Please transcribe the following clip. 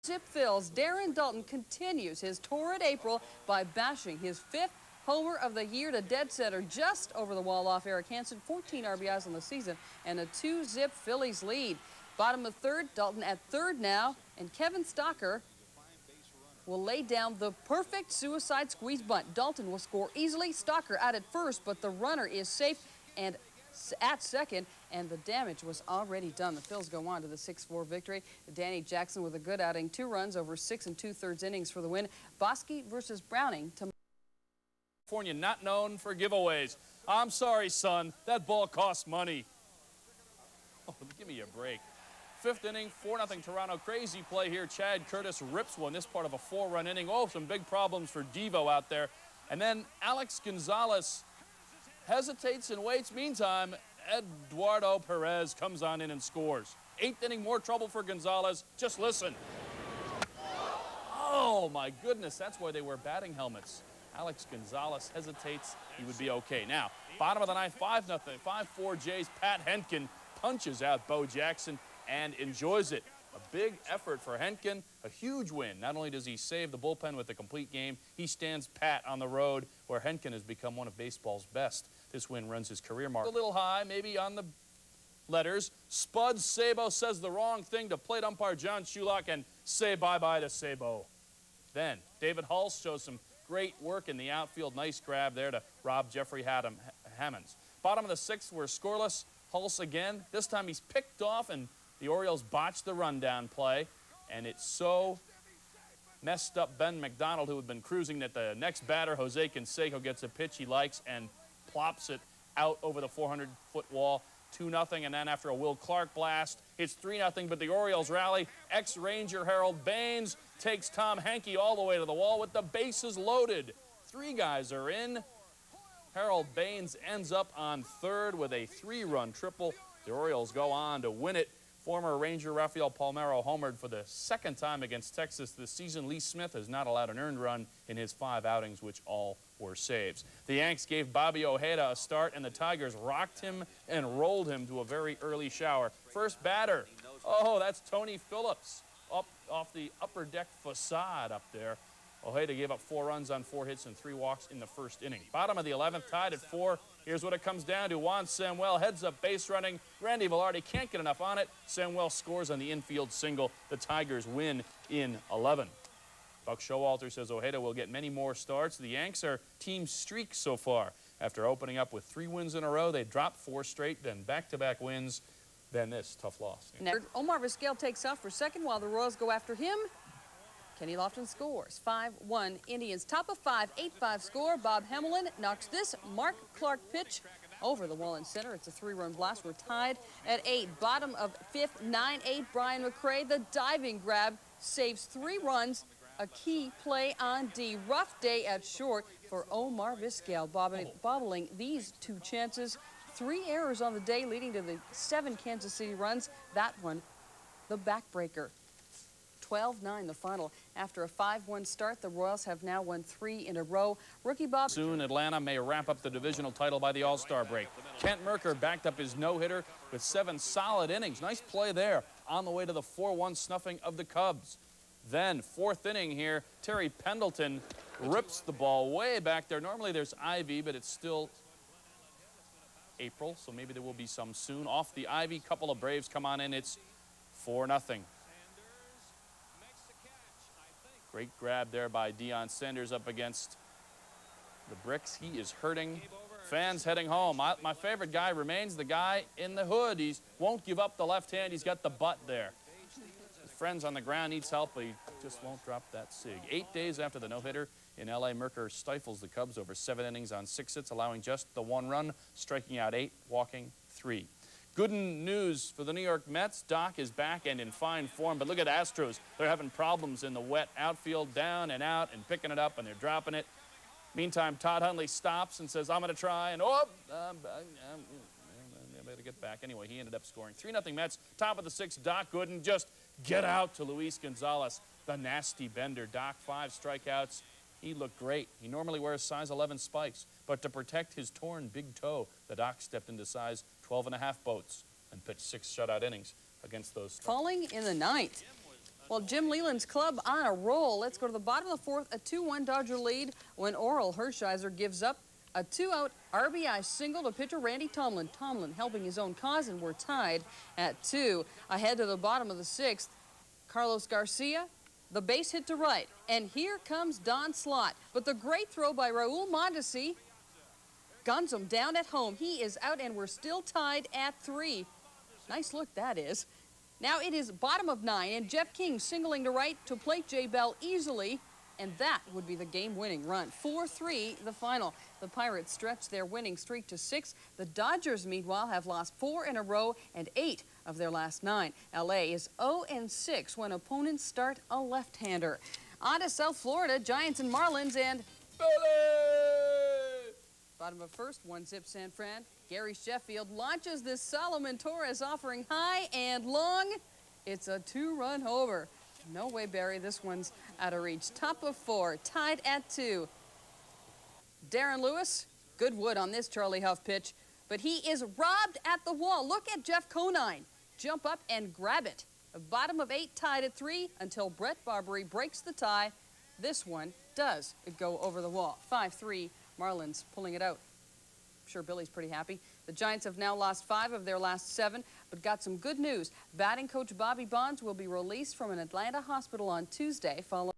Zip Phil's Darren Dalton continues his torrid April by bashing his 5th homer of the year to dead center just over the wall off Eric Hansen. 14 RBIs on the season and a 2-zip Phillies lead. Bottom of third, Dalton at third now, and Kevin Stocker will lay down the perfect suicide squeeze bunt. Dalton will score easily. Stocker out at first, but the runner is safe and at second, and the damage was already done. The Phils go on to the 6-4 victory. Danny Jackson with a good outing, 2 runs over 6 2/3 innings for the win. Bosky versus Browning. California not known for giveaways. I'm sorry, son. That ball costs money. Oh, give me a break. 5th inning, 4-0 Toronto. Crazy play here. Chad Curtis rips one. This part of a 4-run inning. Oh, some big problems for Devo out there. And then Alex Gonzalez hesitates and waits. Meantime, Eduardo Perez comes on in and scores. 8th inning, more trouble for Gonzalez. Just listen. Oh, my goodness. That's why they wear batting helmets. Alex Gonzalez hesitates. He would be okay. Now, bottom of the ninth, 5-0. 5-4 Jays. Pat Henkin punches out Bo Jackson and enjoys it. A big effort for Henkin, a huge win. Not only does he save the bullpen with a complete game, he stands pat on the road where Henkin has become one of baseball's best. This win runs his career mark. A little high, maybe on the letters. Spud Sabo says the wrong thing to plate umpire John Shulock and say bye-bye to Sabo. Then David Hulse shows some great work in the outfield. Nice grab there to rob Jeffrey Hammonds. Bottom of the 6th, we're scoreless. Hulse again. This time he's picked off, and the Orioles botched the rundown play, and it so messed up Ben McDonald, who had been cruising, that the next batter, Jose Canseco, gets a pitch he likes and plops it out over the 400-foot wall. 2-0, and then after a Will Clark blast, it's 3-0, but the Orioles rally. Ex-Ranger Harold Baines takes Tom Henke all the way to the wall with the bases loaded. 3 guys are in. Harold Baines ends up on third with a 3-run triple. The Orioles go on to win it. Former Ranger Rafael Palmeiro homered for the 2nd time against Texas this season. Lee Smith has not allowed an earned run in his 5 outings, which all were saves. The Yanks gave Bobby Ojeda a start, and the Tigers rocked him and rolled him to a very early shower. First batter, oh, that's Tony Phillips up off the upper deck facade up there. Ojeda gave up 4 runs on 4 hits and 3 walks in the 1st inning. Bottom of the 11th, tied at 4. Here's what it comes down to. Juan Samuel heads up base running. Randy Velarde can't get enough on it. Samuel scores on the infield single. The Tigers win in 11. Buck Showalter says Ojeda will get many more starts. The Yanks are team streak so far. After opening up with 3 wins in a row, they dropped 4 straight, then back-to-back wins, then this tough loss. Omar Vizquel takes off for second while the Royals go after him. Kenny Lofton scores. 5-1 Indians. Top of 5, 8-5 score. Bob Hemmelin knocks this Mark Clark pitch over the wall in center. It's a 3-run blast. We're tied at 8. Bottom of 5th, 9-8 Brian McRae. The diving grab saves 3 runs. A key play on D. Rough day at short for Omar Vizquel, bobbling these 2 chances. 3 errors on the day, leading to the 7 Kansas City runs. That one, the backbreaker. 12-9 the final. After a 5-1 start, the Royals have now won 3 in a row. Rookie Bob. Soon, Atlanta may wrap up the divisional title by the All-Star break. Kent Merker backed up his no-hitter with 7 solid innings. Nice play there on the way to the 4-1 snuffing of the Cubs. Then, 4th inning here, Terry Pendleton rips the ball way back there. Normally there's Ivy, but it's still April, so maybe there will be some soon. Off the Ivy, couple of Braves come on in. It's 4-0. Great grab there by Deion Sanders up against the bricks. He is hurting. Fans heading home. My favorite guy remains the guy in the hood. He won't give up the left hand. He's got the butt there. His friends on the ground needs help, but he just won't drop that sig. 8 days after the no-hitter in L.A., Merker stifles the Cubs over 7 innings on 6 hits, allowing just the 1 run, striking out 8, walking 3. Good news for the New York Mets. Doc is back and in fine form, but look at Astros. They're having problems in the wet outfield, down and out and picking it up, and they're dropping it. Meantime, Todd Hundley stops and says, I'm going to try, and I better get back. Anyway, he ended up scoring. 3-0 Mets. Top of the 6th, Doc Gooden just get out to Luis Gonzalez, the nasty bender. Doc, 5 strikeouts. He looked great. He normally wears size 11 spikes, but to protect his torn big toe, the Doc stepped into size 12.5 boats and pitched 6 shutout innings against those. Falling in the 9th. Well, Jim Leland's club on a roll. Let's go to the bottom of the fourth, a 2-1 Dodger lead when Oral Hershiser gives up a 2-out RBI single to pitcher Randy Tomlin. Tomlin helping his own cause, and we're tied at 2. Ahead to the bottom of the sixth, Carlos Garcia, the base hit to right. And here comes Don Slott. But the great throw by Raul Mondesi guns him down at home. He is out, and we're still tied at 3. Nice look that is. Now it is bottom of 9, and Jeff King singling to right to plate Jay Bell easily, and that would be the game-winning run. 4-3 the final. The Pirates stretch their winning streak to 6. The Dodgers, meanwhile, have lost 4 in a row and 8 of their last 9. L.A. is 0-6 when opponents start a left-hander. On to South Florida, Giants and Marlins, and Billy! Bottom of first, 1-zip San Fran. Gary Sheffield launches this Solomon Torres offering high and long. It's a 2-run homer. No way, Barry. This one's out of reach. Top of 4, tied at 2. Darren Lewis, good wood on this Charlie Huff pitch, but he is robbed at the wall. Look at Jeff Conine jump up and grab it. The bottom of 8, tied at 3 until Brett Barbary breaks the tie. This one does go over the wall. 5-3, Marlins pulling it out. I'm sure Billy's pretty happy. The Giants have now lost 5 of their last 7, but got some good news. Batting coach Bobby Bonds will be released from an Atlanta hospital on Tuesday following